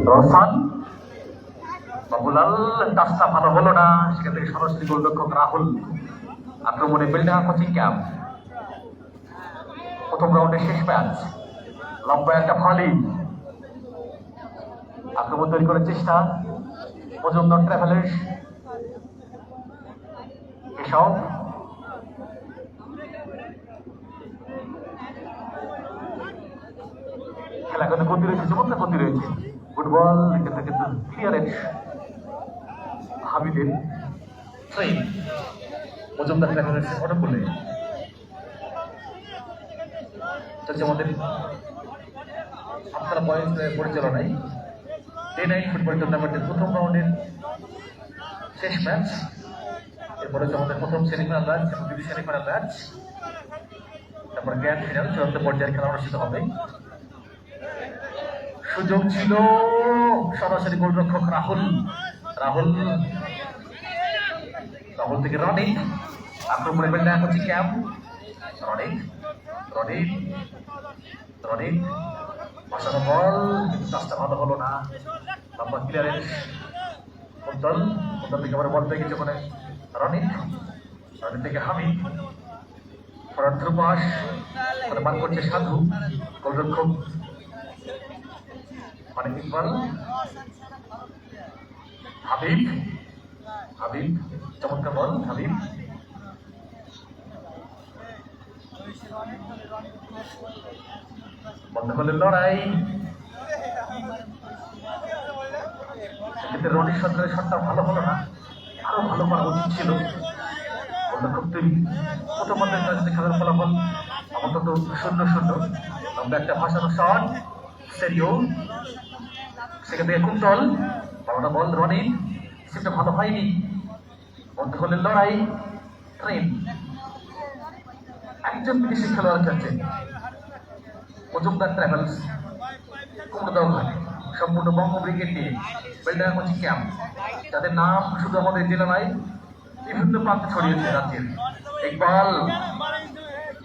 রোশন বাবুলাল টাচটা ভালো হলো না, সেখান থেকে সরাসরি গোলরক্ষক রাহুল আক্রমণে বেলডাঙ্গা কোচিং ক্যাম্প। প্রথম রাউন্ডের শেষ ম্যাচ, লম্বা একটা ভলি, আক্রমণ তৈরি করার চেষ্টা মজুমদার ট্রাভেলার্স। এসব খেলা কিন্তু গতি রয়েছে, চমৎকার গতি রয়েছে। ফুটবল কিন্তু ক্লিয়ারেন্স হাবিবের মজুমদার ট্রাভেলার্স অনুকূলে চলছে আমাদের আপনারা বয়স পরিচালনায় ডে নাইট ফুটবল টুর্নামেন্টের প্রথম রাউন্ডের শেষ ম্যাচ। এরপরে হচ্ছে আমাদের প্রথম সেমিফাইনাল ম্যাচ এবং দ্বিতীয় সেমিফাইনাল ম্যাচ, তারপর গ্র্যান্ড ফাইনাল চূড়ান্ত পর্যায়ের খেলা অনুষ্ঠিত হবে। সুযোগ ছিল, সরাসরি গোলরক্ষক রাহুল রাহুল রাহুল থেকে রনিত আক্রমণে বেলডাঙ্গা কোচিং ক্যাম্প। রনিত রনিত রনিত বসানো বল, কাজটা ভালো হলো না। লম্বা ক্লিয়ারেন্স কুন্তল থেকে আবার বল পেয়ে গেছে ওখানে রনিত থেকে হামিদ। ফরার পাস মান করছে সাধু, গোলরক্ষক মানে ইকবাল। হাবিব হাবিব চমৎকার বল, হাবিব বন্ধ করলেন লড়াই। সেক্ষেত্রে রনির সরকারের শটটা ভালো হলো না, আরো ভালো করা উচিত ছিল। গোলরক্ষক তৈরি প্রথম পর্যায়ে খেলার ফলাফল আপাতত 0-0। আমরা একটা ভাসানো শট সেরিও, সেখান থেকে কুন্তল বড়টা বল রনি, সেটা ভালো হয়নি। বন্ধ করলেন লড়াই। ট্রেন একজন বিদেশি খেলোয়াড় খেলছেন মজুমদার ট্রাভেলস কুমড়োদাও ঘাট, সম্পূর্ণ বঙ্গ ব্রিগেড নিয়ে বেলডাঙ্গা কোচিং ক্যাম্প, যাদের নাম শুধু আমাদের জেলা নয় বিভিন্ন প্রান্তে ছড়িয়েছে রাজ্যের। ইকবাল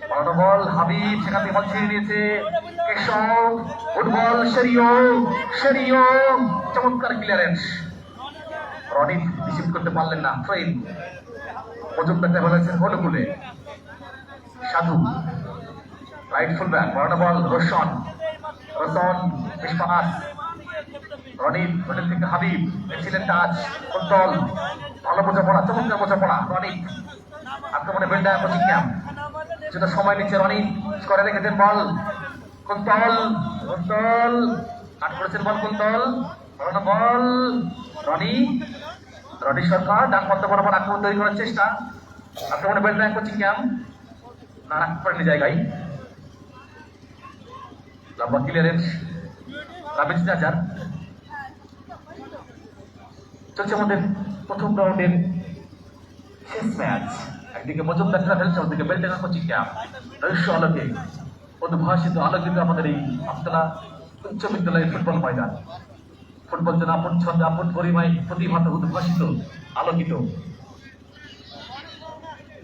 বড়টা বল হাবিব, সেখান থেকে বল ছিঁড়ে নিয়েছে কেশব। ফুটবল সেরিও চমৎকার ক্লিয়ারেন্স, রনি রিসিভ করতে পারলেন না। ট্রেন মজুমদার ট্রাভেলার্সের অনুকূলে সাধু রাইট ফুল ব্যাক, বড়টা বল রোশন বিস্পাস। রনি থেকে হাবিব, এক্সিলেন্ট টাচ। কুন্তল ভালো বোঝাপড়া, চমৎকার বোঝাপড়া। রনি আক্রমণে বেলডাঙ্গা কোচিং ক্যাম্প, যেটা সময় নিচ্ছে। রনি করে রেখেছেন বল, কুন্তল কাট করেছেন বল, কুন্তল বল রনি সরকার ডান পথে বরাবর আক্রমণ তৈরি করার চেষ্টা। আক্রমণে বেলডাঙ্গা কোচিং ক্যাম্প না রাখতে পারেনি জায়গায়। লম্বা ক্লিয়ারেন্স রাবিজ নাজার। চলছে আমাদের প্রথম রাউন্ডের শেষ ম্যাচ। একদিকে মজুমদার ট্রাভেলস, অন্যদিকে বেলডাঙ্গা কোচিং ক্যাম্প। রহস্য আলোকে উদ্ভাসিত আলোকিত আমাদের এই আমতলা উচ্চ বিদ্যালয়ের ফুটবল ময়দান। ফুটবল যেন আপন ছন্দে আপন গরিমায় প্রতিভাত উদ্ভাসিত আলোকিত।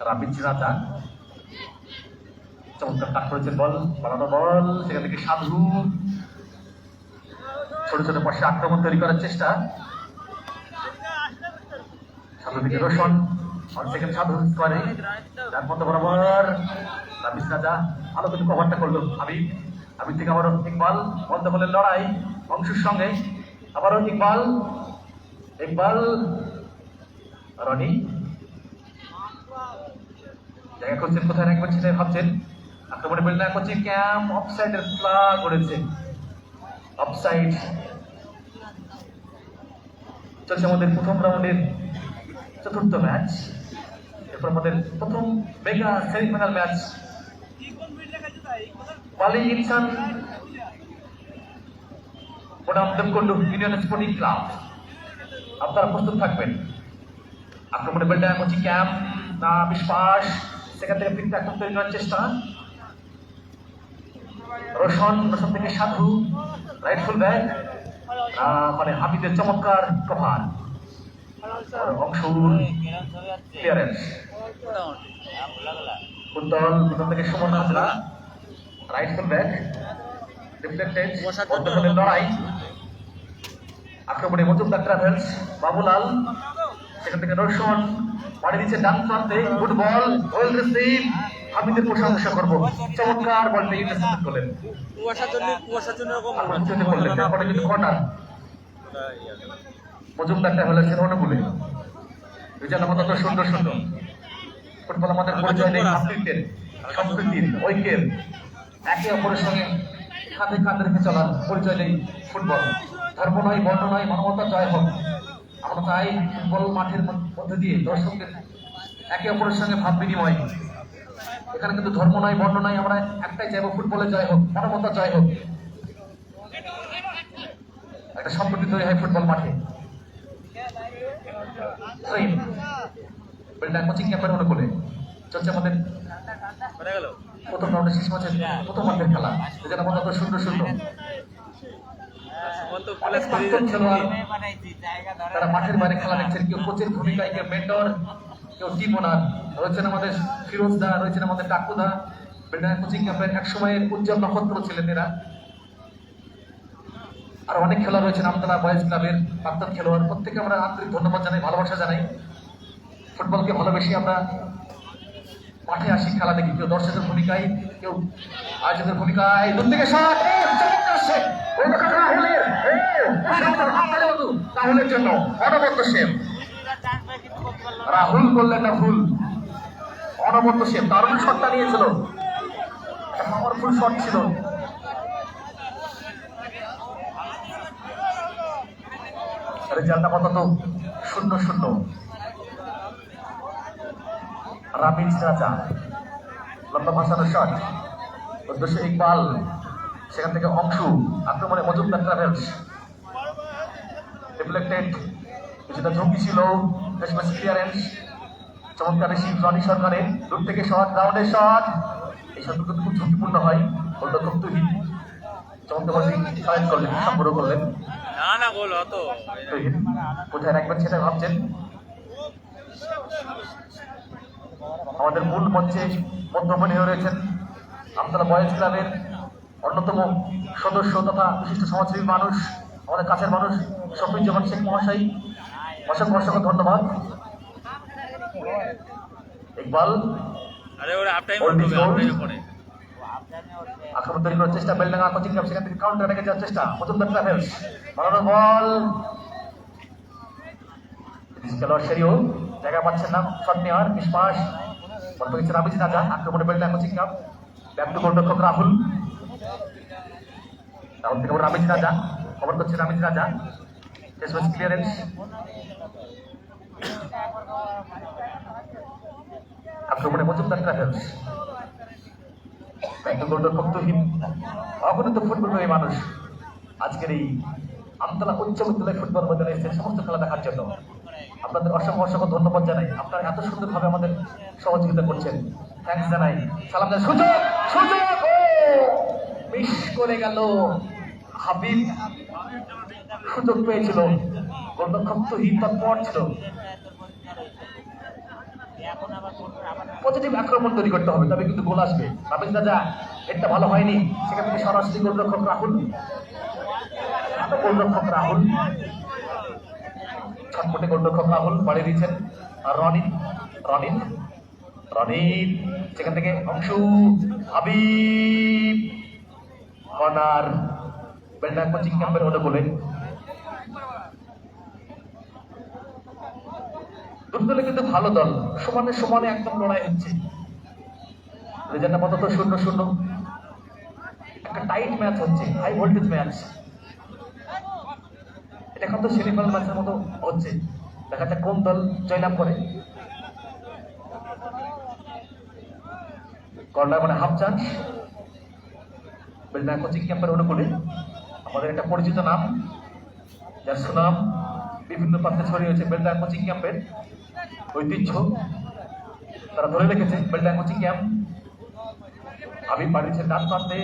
রাবিজ রাজা চমৎকার টাক করেছেন বল, বানানো বল, সেখান থেকে সাধু ছোট ছোট পাশে আক্রমণ তৈরি করার চেষ্টা। সাধু থেকে রোশন, সেকেন্ড সাধু করে ডান পথে বরাবর রাবিজ রাজা ভালো কিন্তু কভারটা করলো। হাবিব থেকে আবারও ইকবাল, বন্ধ করলেন লড়াই অংশের সঙ্গে। আবারও ইকবাল রনি জায়গা করছেন, কোথায় রাখবেন সেটাই ভাবছেন। আক্রমণে বেলডাঙ্গা কোচিং ক্যাম্প অফসাইডের ফ্ল্যাগ করেছে, অফসাইড। চলছে আমাদের প্রথম রাউন্ডের চতুর্থ ম্যাচ। এরপর আমাদের প্রথম মেগা সেমিফাইনাল ম্যাচ। বালি ইনসান বনাম দেবকুন্ডু ইউনিয়ন স্পোর্টিং ক্লাব, আপনারা প্রস্তুত থাকবেন। আক্রমণে বেলডাঙ্গা কোচিং ক্যাম্প না বিশ্বাস, সেখান থেকে ফিরতে আক্রমণ তৈরি করার চেষ্টা। রোশন থেকে সাধু রাইট ফুল ব্যাক, মানে হাবিবের চমৎকার কভার অংশ ক্লিয়ারেন্স। কুন্তল থেকে Suman Hazra right full back, deflected লড়াই। আক্রমণে মজুমদার ট্রাভেলস, বাবুলাল, সেখান থেকে রোশন বাড়ি দিচ্ছে ডান প্রান্তে, ফুটবল ওয়েল রিসিভ, হামিদের প্রশংসা করবো, চমৎকার বলটা ইন্টারসেপ্ট করলেন। তারপরে কিন্তু কর্নার মজুমদার ট্রাভেলসের অনুকূলে, বিজয় আমাদের তো সুন্দর সুন্দর ফুটবল আমাদের পরিচয় নেই, ভাতৃত্বের, সম্প্রীতির, ঐক্যের, একে অপরের সঙ্গে কাঁধে কাঁধে রেখে চলার পরিচয় নেই ফুটবল। ধর্ম নয়, বর্ণ নয়, মানবতা জয় হোক। আমরা চাই ফুটবল মাঠের মধ্যে দিয়ে দর্শকদের একে অপরের সঙ্গে ভাব বিনিময়। এখানে কিন্তু ধর্ম নয়, বর্ণ নয়, আমরা একটাই চাইবো ফুটবলে জয় হোক, মানবতা জয় হোক, একটা সম্প্রীতি তৈরি হয় ফুটবল মাঠে। কোচিং ক্যাম্পের অনুকূলে চলছে আমাদের প্রথম রাউন্ডের শেষ ম্যাচের প্রথম মাঠের খেলা, যেটা আমাদের তো সুন্দর সুন্দর খেলোয়াড়, তারা মাঠের বাইরে খেলা দেখছেন, কেউ কোচের ভূমিকায়, কেউ মেন্টর, কেউ টিম ওনার। রয়েছেন আমাদের ফিরোজদা, রয়েছেন আমাদের টাকুদা, বেলডাঙ্গা কোচিং ক্যাম্পের এক সময়ের উজ্জ্বল নক্ষত্র ছিলেন এরা। আর অনেক খেলোয়াড় রয়েছেন আমতলা বয়েজ ক্লাবের প্রাক্তন খেলোয়াড়। প্রত্যেকে আমরা আন্তরিক ধন্যবাদ জানাই, ভালোবাসা জানাই। ফুটবলকে ভালোবেসে আমরা মাঠে আসি, খেলা দেখি, কেউ দর্শকের ভূমিকায়, কেউ আয়োজকের ভূমিকায়। দূর থেকে রাহুলের জন্য অনবদ্য সেভ, রাহুল করলেন না ভুল, অনবদ্য সেভ, দারুণ শটটা নিয়েছিল, পাওয়ারফুল শট ছিল। রেজাল্ট আপাতত 0-0। রামিজ রাজা লম্বা ভাসানো শট, উদ্দেশ্য ইকবাল, সেখান থেকে অংশু, আক্রমণে মজুমদার ট্রাভেলস, রিফ্লেক্টেড, কিছুটা ঝুঁকি ছিল, ক্লিয়ারেন্স, চমৎকার রিসিভ রনি সরকারের, দূর থেকে শট, রাউন্ডের শট, এই শটগুলো খুব ঝুঁকিপূর্ণ হয়, গোলরক্ষক তুহিন চমৎকার সাইড করলেন, সংগ্রহ করলেন, কোথায় রাখবেন সেটা ভাবছেন। আমাদের মূল মঞ্চে মধ্যমণি হয়ে রয়েছেন আমতলা বয়েজ ক্লাবের অন্যতম সদস্য তথা বিশিষ্ট সমাজসেবী মানুষ, আমাদের কাছের মানুষ শফিউজ্জামান শেখ মহাশয়, অসংখ্য অসংখ্য ধন্যবাদ। ইকবাল আক্রমণ তৈরি করার চেষ্টা, বেলডাঙ্গা কোচিং ক্লাব, সেখান থেকে কাউন্টার অ্যাটাকে যাওয়ার চেষ্টা, মজুমদার ট্রাভেলস, বাড়ানো বল, খেলোয়াড় সেরিও জায়গা পাচ্ছেন না শট নেওয়ার, নিষ্পাস, বল পেয়েছে রামিজ রাজা, আক্রমণে Beldanga coaching club, back to গোলরক্ষক রাহুল, রাহুল থেকে রামিজ রাজা, খবর করছে রামিজ রাজা, ক্লিয়ারেন্স, আক্রমণে মজুমদার ট্রাভেলস, ব্যাক টু গোলরক্ষক তুহিন। অগণিত ফুটবল প্রেমী মানুষ আজকের এই আমতলা উচ্চ বিদ্যালয় ফুটবল ময়দানে এসেছেন সমস্ত খেলা দেখার জন্য। আপনাদের অসংখ্য অসংখ্য ধন্যবাদ জানাই, আপনারা এত সুন্দরভাবে আমাদের সহযোগিতা করছেন, থ্যাংকস জানাই, সালাম জানাই। সুযোগ সুযোগ মিস করে গেল হাবিব, সুযোগ পেয়েছিল, গোলরক্ষক তুহিন তৎপর ছিল, পজিটিভ আক্রমণ তৈরি করতে হবে, তবে কিন্তু গোল আসবে। রামিজ রাজা এটা ভালো হয়নি, সেখান থেকে সরাসরি গোলরক্ষক রাহুল, ছটপটে গোলরক্ষক রাহুল বাড়িয়ে দিয়েছেন, আর রনিন সেখান থেকে অংশু, হাবিব, কর্নার, বেলডাঙ্গা কোচিং ক্যাম্পের অনুকূলে। দুদলে কিন্তু ভালো দল, সমানে সমানে একদম লড়াই হচ্ছে, রেজাল্ট আপাতত 0-0, একটা টাইট ম্যাচ হচ্ছে, হাই ভোল্টেজ ম্যাচ। এটা এখন তো সেমিফাইনাল ম্যাচের মতো হচ্ছে, দেখা যাক কোন দল জয়লাভ করে। কর্নার মানে হাফ চান্স, বেলডাঙ্গা কোচিং ক্যাম্পের অনুকূলে, আমাদের একটা পরিচিত নাম, যার সুনাম বিভিন্ন প্রান্তে ছড়িয়ে হয়েছে, বেলডাঙ্গা কোচিং ক্যাম্পের ঐতিহ্য তারা ধরে রেখেছে। বেলডাঙ্গা কোচিং ক্যাম্প, আমি পাঠিয়েছে ডান প্রান্তে,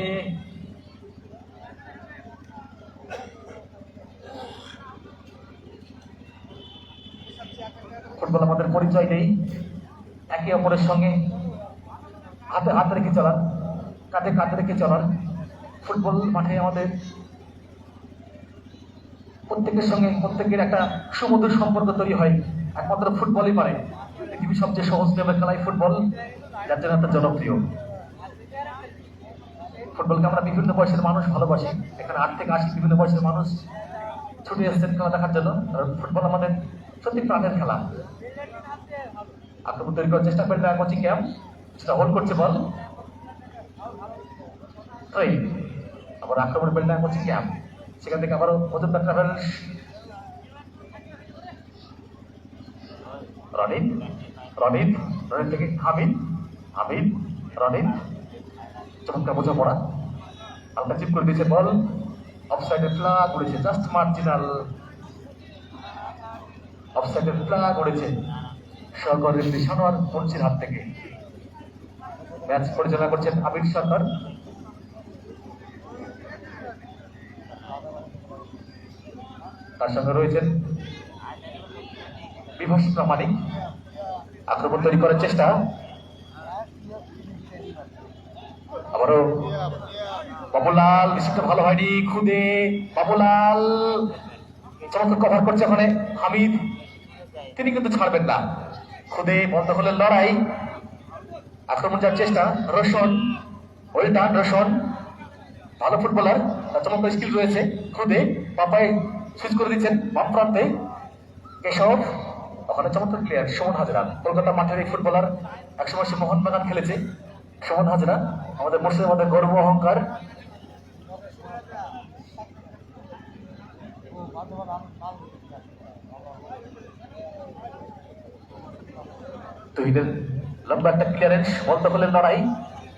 ফুটবল আমাদের পরিচয় নেই, একে অপরের সঙ্গে হাতে হাত রেখে চলার, কাঁধে কাঁধে রেখে চলার, ফুটবল মাঠে আমাদের প্রত্যেকের সঙ্গে প্রত্যেকের একটা সুমধুর সম্পর্ক তৈরি হয়, একমাত্র ফুটবলই পারে। পৃথিবীর সবচেয়ে সহজ নিয়মের খেলাই ফুটবল, যার জন্য এত জনপ্রিয়। ফুটবলকে আমরা বিভিন্ন বয়সের মানুষ ভালোবাসি, এখানে 8 থেকে 80 বিভিন্ন বয়সের মানুষ ছুটে এসেছেন খেলা দেখার জন্য। কারণ ফুটবল আমাদের সত্যি প্রাণের খেলা। আক্রমণ তৈরি করার চেষ্টা করে কোচিং ক্যাম্প, সেটা হোল্ড করছে বল। আবার আক্রমণ বেলটা কোচিং ক্যাম্প, সেখান থেকে আবারও মজুমদার ট্রাভেলস। রনিত রনিত রনিত থেকে হামিদ হামিদ রনিত, চমৎকার বোঝাপড়া। হালকা চিপ করে দিয়েছে বল, অফসাইডের ফ্ল্যাগ উড়েছে, জাস্ট মার্জিনাল অফসাইডের ফ্ল্যাগ উড়েছে সহকারী সানোয়ার মুন্সির হাত থেকে। ম্যাচ পরিচালনা করছেন আবির সরকার। তার সঙ্গে রয়েছেন বিভাস প্রামাণিক। আক্রমণ তৈরি করার চেষ্টা, আবারও বাবুলাল, রিসিভটা ভালো হয়নি, খুদে বাবুলাল চমৎকার কভার করছে ওখানে হামিদ, তিনি কিন্তু ছাড়বেন না। খুদে বন্ধ হলে লড়াই, আক্রমণ যাওয়ার চেষ্টা, রোশন ওয়েলটান, রোশন ভালো ফুটবলার, তার চমৎকার স্কিল রয়েছে। খুদে পাপায় সুইচ করে দিচ্ছেন বাম প্রান্তে, কেশব ওখানে চমৎকার প্লেয়ার সুমন হাজরা, কলকাতা মাঠের এই ফুটবলার, একসময় সে মোহনবাগান খেলেছে। সুমন হাজরা আমাদের মুর্শিদাবাদের গর্ব অহংকার। তহিদের লম্বা একটা ক্লিয়ারেন্স, বল দখলের লড়াই,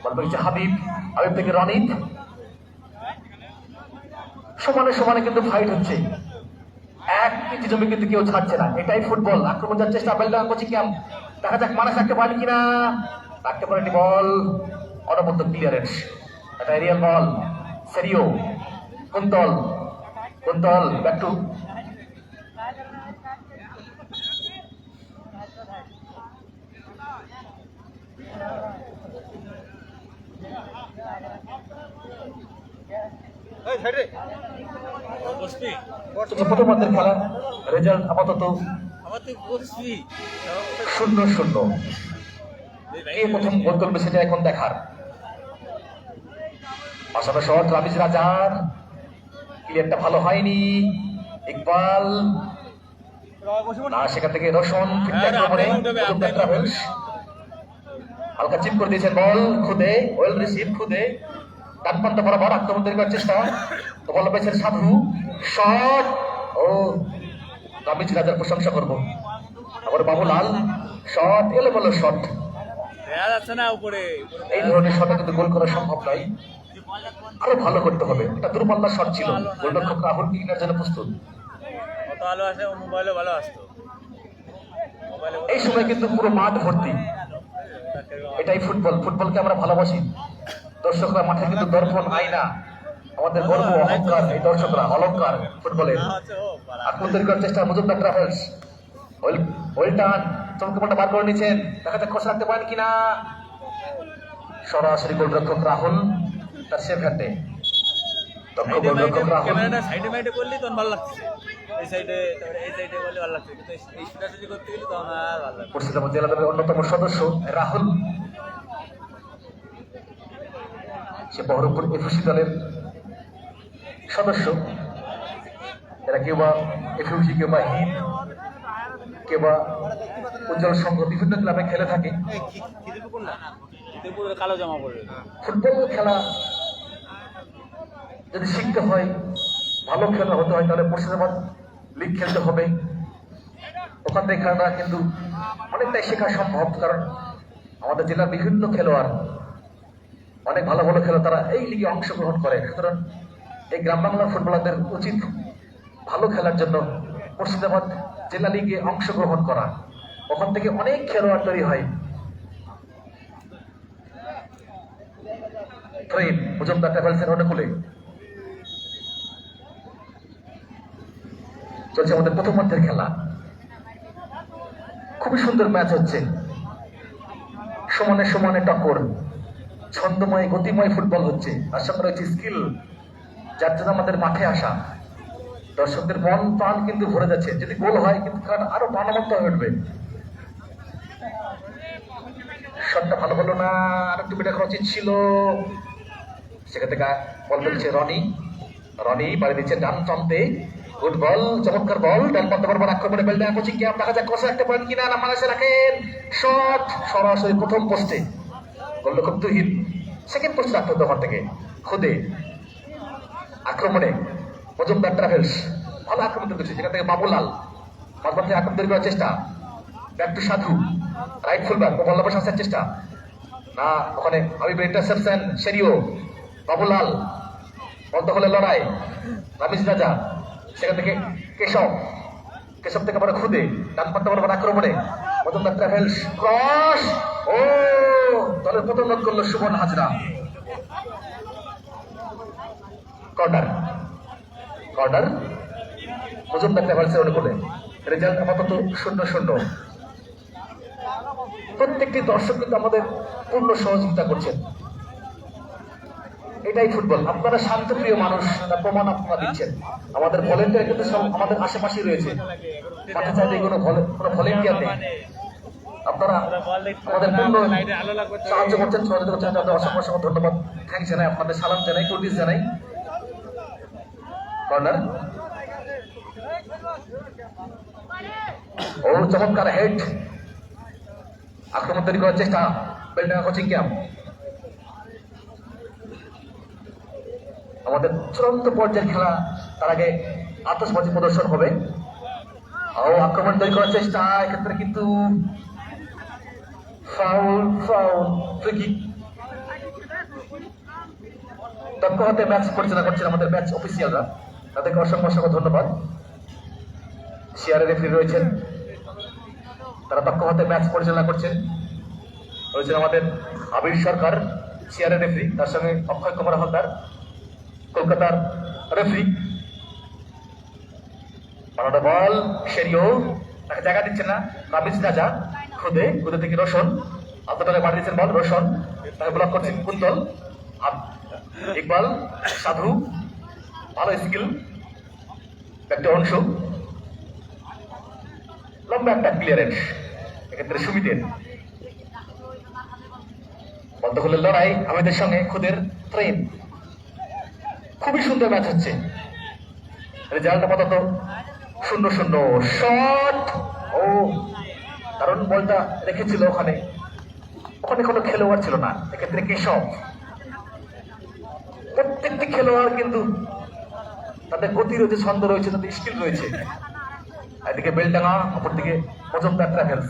বল পেয়েছে হাবিব, হাবিব থেকে রনিত, সমানে সমানে কিন্তু ফাইট হচ্ছে, 1 ইঞ্চি জমি কিন্তু কেউ ছাড়ছে না। এটাই ফুটবল। আক্রমণ যাওয়ার চেষ্টা বেলডাঙ্গা কোচিং ক্যাম্প, দেখা যাক মানুষ রাখতে পারে কিনা, রাখতে পারেনি। বল অনবদ্য ক্লিয়ারেন্স, এটা aerial ball, Serio Kuntal, Kuntal back to প্রথমার্ধের খেলা রেজাল্ট আপাতত 0-0। কে প্রথম গোল করবে সেটা এখন দেখার। পাশাপাশি শট রামিজ রাজার, ক্লিয়ারটা ভালো হয়নি, ইকবাল না, সেখান থেকে রোশন ট্রাভেলস হালকা চিপ করে দিয়েছেন বল, খুদে ওয়েল রিসিভ, খুদে ডান প্রান্ত বরাবর আক্রমণ তৈরি করার চেষ্টা, তো বল পেয়েছেন সাধু, শট ও রামিজ রাজার প্রশংসা করবো। আবার বাবুলাল, শট এলোমেলো শট, এই ধরনের শটে কিন্তু গোল করা সম্ভব নয়, আরো ভালো করতে হবে। এটা দূরপাল্লার শট ছিল, গোলরক্ষক রাহুল কিনার জন্য প্রস্তুত। এই সময় কিন্তু পুরো মাঠ ভর্তি, এটাই ফুটবল। ফুটবলকে আমরা ভালোবাসি, দর্শকরা মাঠে কিন্তু দর্পণ আয়না, আমাদের গর্ব অহংকার, এই দর্শকরা অলংকার ফুটবলের। আক্রমণ তৈরি করার চেষ্টা মজুমদার ট্রাভেলস, ওয়েলটান চমকে বার করে নিচ্ছেন, দেখা যাক খোঁজ রাখতে পারেন কিনা, সরাসরি গোলরক্ষক রাহুল তার সেফ হ্যান্ডে। গোলরক্ষক রাহুল সাইডে মাইডে করলে তখন ভালো লাগছে, এই সাইডে এই সাইডে করলে ভালো লাগছে, কিন্তু এই সোজাসুজি করতে গেলে তখন আর ভালো লাগছে। মুর্শিদাবাদ জেলা দলের অন্যতম সদস্য রাহুল, সে বহরমপুর এফসি দলের সদস্য। এরা কেউ বা এফসি, কেউ বা হিন্দ, কেউ বা উজ্জ্বল সংঘ, বিভিন্ন ক্লাবে খেলে থাকে। কালো জামা পরে ফুটবল খেলা যদি শিখতে হয়, ভালো খেলা হতে হয়, তাহলে মুর্শিদাবাদ লিগ খেলতে হবে। ওখান থেকে খেলাটা কিন্তু অনেকটাই শেখা সম্ভব, কারণ আমাদের জেলার বিভিন্ন খেলোয়াড়, অনেক ভালো ভালো খেলোয়াড়, তারা এই লিগে অংশগ্রহণ করে। সুতরাং এই গ্রাম বাংলার ফুটবলারদের উচিত ভালো খেলার জন্য মুর্শিদাবাদ জেলা লিগে অংশগ্রহণ করা, ওখান থেকে অনেক খেলোয়াড় তৈরি হয়। ট্রেন মজুমদার ট্রাভেলসের অনুকূলে চলছে আমাদের প্রথমার্ধের খেলা। খুবই সুন্দর ম্যাচ হচ্ছে, সমানে সমানে টক্কর, ছন্দময় গতিময় ফুটবল হচ্ছে। তার সঙ্গে রয়েছে স্কিল, যার জন্য আমাদের মাঠে আসা। দর্শকদের মন প্রাণ কিন্তু ভরে যাচ্ছে, যদি গোল হয় কিন্তু খেলাটা আরো প্রাণবন্ত হয়ে উঠবে। শটটা ভালো হলো না, আর একটু বেটা করা উচিত ছিল। সেখান থেকে বল দিচ্ছে রনি, রনি বাড়ি দিচ্ছে ডান প্রান্তে, গুড বল, চমৎকার বল, ডান প্রান্ত বরাবর আক্রমণে বেলডা কোচিং ক্যাম্প, দেখা যাক কষে একটা পয়েন্ট কিনা, না মানসে রাখেন, শট সরাসরি প্রথম পোস্টে, গোলরক্ষক তুহিন সেকেন্ড পোস্টে রাখতে হতো ওখান থেকে খুদে। আক্রমণে মজুমদার ট্রাভেলস ভালো আক্রমণ করছে, যেখান থেকে বাবুলাল মাঝমাঠ থেকে আক্রমণ তৈরি করার চেষ্টা, ব্যাক টু সাধু, রাইট ফুলব্যাক বল বসানোর চেষ্টা, না ওখানে হাবিব ইন্টারসেপশন, সেরিও, বাবুলাল বল দখলের লড়াই, রামিজ রাজা, সেখান থেকে কেশব, কেশব থেকে আবার খুদে ডান পাত্তা বরাবর আক্রমণে মজুমদার ট্রাভেলস, ক্রস, ও দলের প্রথম রন করলো সুমন হাজরা। কর্নার, কর্নার মজুমদার ট্রাভেলসের অনুকূলে, রেজাল্ট আপাতত 0-0। প্রত্যেকটি দর্শক কিন্তু আমাদের পূর্ণ সহযোগিতা করছেন, এটাই ফুটবল। আপনারা শান্তপ্রিয় মানুষ, তার প্রমাণ আপনারা দিচ্ছেন। আমাদের ভলেন্টিয়ার কিন্তু সব আমাদের আশেপাশেই রয়েছে, মাঠে চাইলে কোনো ভলেন্টিয়ার নেই। আপনারা আমাদের পূর্ণ সাহায্য করছেন, সহযোগিতা করছেন, তাদের অসংখ্য অসংখ্য ধন্যবাদ, থ্যাংকস জানাই, আপনাদের সালাম জানাই, কুর্দিস জানাই। কর্নার, ও চমৎকার হেড, আক্রমণ তৈরি করার চেষ্টা বেলডাঙ্গা কোচিং ক্যাম্প। আমাদের চূড়ান্ত পর্যায়ের খেলা, তার আগে আতশবাজি প্রদর্শন হবে। ও আক্রমণ তৈরি করার চেষ্টা, এক্ষেত্রে কিন্তু ফাউল, ফাউল, ফ্রি কিক। দক্ষ হাতে ম্যাচ পরিচালনা করছেন আমাদের ম্যাচ অফিসিয়ালরা, তাদেরকে অসংখ্য অসংখ্য ধন্যবাদ। সিআরএ রেফারি রয়েছেন, তারা দক্ষ হাতে ম্যাচ পরিচালনা করছেন। রয়েছেন আমাদের আবির সরকার সিআরএ রেফারি, তার সঙ্গে অক্ষয় কুমার হালদার কলকাতার রেফারি। বানানো বল, সেরিও তাকে জায়গা দিচ্ছেন না, রামিজ রাজা, খুদে, খুদে থেকে রোশন, আন্তটাকে বাড়ি দিচ্ছেন বল, রোশন তাকে ব্লক করছেন কুন্তল, ইকবাল, সাধু, ভালো স্কিল, একটা অংশ, লম্বা একটা ক্লিয়ারেন্স, এক্ষেত্রে সুবিধের বল দখলের লড়াই আমাদের সঙ্গে খুদের ট্রেন। খুবই সুন্দর ম্যাচ হচ্ছে, রেজাল্ট আপাতত 0-0। শট, ও কারণ বলটা রেখেছিল ওখানে, ওখানে কোনো খেলোয়াড় ছিল না, এক্ষেত্রে কেশব। প্রত্যেকটি খেলোয়াড় কিন্তু তাদের গতি রয়েছে, ছন্দ রয়েছে, তাদের স্কিল রয়েছে। এদিকে বেলডাঙ্গা, অপরদিকে মজুমদার ট্রাভেলস,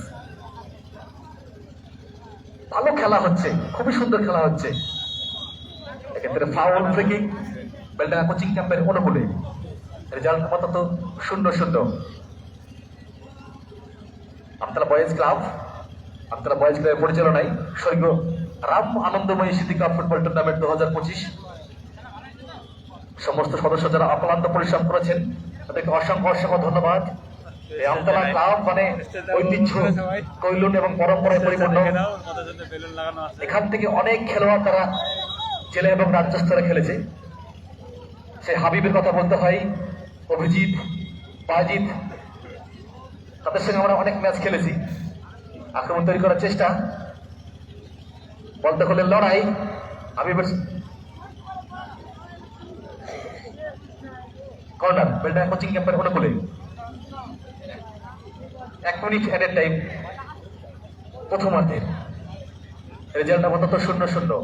ভালো খেলা হচ্ছে, খুবই সুন্দর খেলা হচ্ছে। এক্ষেত্রে foul, free kick Beldanga coaching ক্যাম্পের অনুকূলে, রেজাল্ট আপাতত 0-0। Amtala boys club, Amtala boys ক্লাবের পরিচালনায় স্বর্গ রাম আনন্দময়ী স্মৃতি কাপ ফুটবল টুর্নামেন্ট 2025, সমস্ত সদস্য যারা অক্লান্ত পরিশ্রম করেছেন তাদেরকে অসংখ্য অসংখ্য ধন্যবাদ। এই আমতলা ক্লাব মানে ঐতিহ্য, কৈলুন এবং পরম্পরায় পরিপূর্ণ। এখান থেকে অনেক খেলোয়াড় তারা জেলা এবং রাজ্য স্তরে খেলেছে। সেই হাবিবের কথা বলতে হয়, অভিজিৎ, বাজিত, তাদের সঙ্গে আমরা অনেক ম্যাচ খেলেছি। আক্রমণ তৈরি করার চেষ্টা, বল দখলের লড়াই, হাবিবের কর্নার, বেলডাঙ্গা কোচিং ক্যাম্পের অনুকূলে। 1 মিনিট অ্যাডেড টাইম প্রথমার্ধের, রেজাল্ট আপাতত 0-0।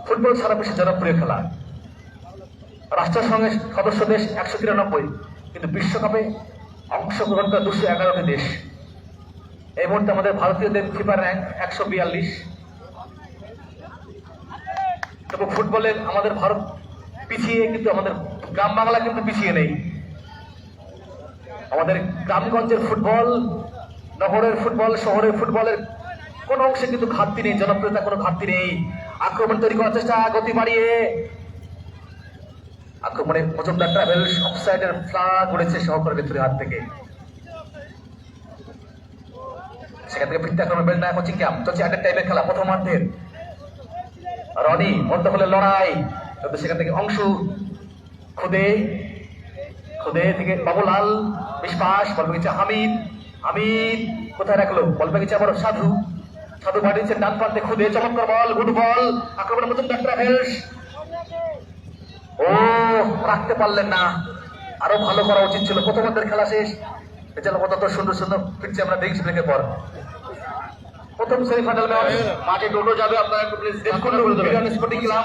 ফুটবল সারা বিশ্বে জনপ্রিয় খেলা, রাষ্ট্রসংঘের সদস্য দেশ 193, কিন্তু বিশ্বকাপে অংশগ্রহণ করে 211টি দেশ। এই মুহূর্তে আমাদের ভারতীয়দের ফিফা র্যাঙ্ক 142। তবে ফুটবলে আমাদের ভারত পিছিয়ে, কিন্তু আমাদের গ্রাম বাংলা কিন্তু পিছিয়ে নেই। আমাদের গ্রামগঞ্জের ফুটবল, নগরের ফুটবল, শহরের ফুটবলের কোন অংশে কিন্তু ঘাটতি নেই, জনপ্রিয়তা কোনো ঘাটতি নেই। আক্রমণ তৈরি করার চেষ্টা, গতি বাড়িয়ে আক্রমণে মজুমদার ট্রাভেলস, অফসাইডের ফ্ল্যাগ উড়েছে সহকারী রেফারির হাত থেকে। সেখান থেকে ফিরতে আক্রমণ বেলডাঙ্গা কোচিং ক্যাম্প, চলছে অ্যাডেড টাইমের খেলা প্রথমার্ধের। রনি বল দখলের লড়াই, সেখান থেকে অংশ খুদে খুদে থেকে বাবুলাল বিশ্বাস, বল পেয়েছে হামিদ, হামিদ কোথায় রাখলো, বল পেয়েছে আবার সাধু, সাধু পাঠিয়েছেন ডান প্রান্তে, খুদে চমৎকার বল, গুড বল, আক্রমণের মজুমদার ট্রাভেলস, ও রাখতে পারলেন না, আরো ভালো করা উচিত ছিল। প্রথমার্ধের খেলা শেষ, এছাড়া কত সুন্দর সুন্দর ফিরছে, আমরা দেখছি ব্রেকের পর। প্রথম সেমিফাইনাল ম্যাচ মাঠে টোটো যাবে, আপনারা একটু প্লিজ স্পোর্টিং ক্লাব